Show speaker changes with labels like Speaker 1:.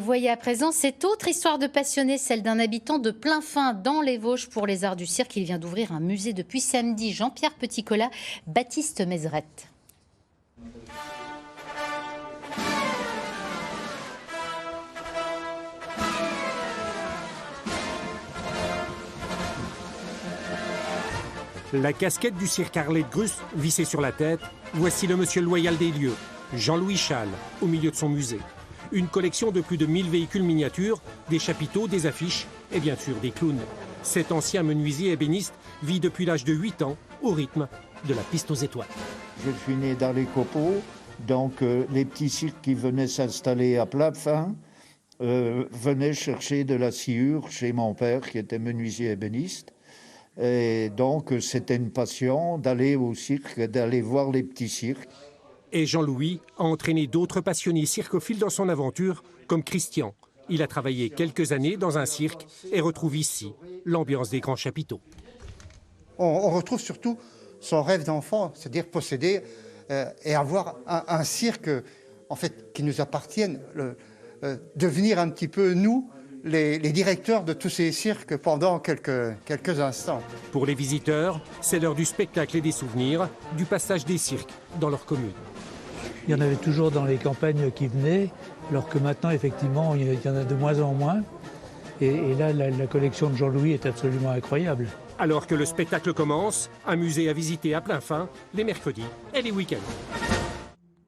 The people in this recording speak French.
Speaker 1: Vous voyez à présent cette autre histoire de passionné, celle d'un habitant de Plainfin dans les Vosges pour les arts du cirque. Il vient d'ouvrir un musée depuis samedi. Jean-Pierre Petitcola, Baptiste Mézerette.
Speaker 2: La casquette du cirque Arlette Gruss vissée sur la tête, voici le monsieur loyal des lieux, Jean-Louis Chal, au milieu de son musée. Une collection de plus de 1000 véhicules miniatures, des chapiteaux, des affiches et bien sûr des clowns. Cet ancien menuisier ébéniste vit depuis l'âge de 8 ans au rythme de la piste aux étoiles.
Speaker 3: Je suis né dans les copeaux, donc les petits cirques qui venaient s'installer à Plainfin venaient chercher de la sciure chez mon père qui était menuisier ébéniste. Et donc c'était une passion d'aller au cirque, d'aller voir les petits cirques.
Speaker 2: Et Jean-Louis a entraîné d'autres passionnés circophiles dans son aventure, comme Christian. Il a travaillé quelques années dans un cirque et retrouve ici l'ambiance des grands chapiteaux.
Speaker 4: On retrouve surtout son rêve d'enfant, c'est-à-dire posséder et avoir un cirque en fait, qui nous appartienne, devenir un petit peu, nous, les directeurs de tous ces cirques pendant quelques instants.
Speaker 2: Pour les visiteurs, c'est l'heure du spectacle et des souvenirs, du passage des cirques dans leur commune.
Speaker 5: Il y en avait toujours dans les campagnes qui venaient, alors que maintenant, effectivement, il y en a de moins en moins. Et là, la collection de Jean-Louis est absolument incroyable.
Speaker 2: Alors que le spectacle commence, un musée à visiter à Plainfin, les mercredis et les week-ends.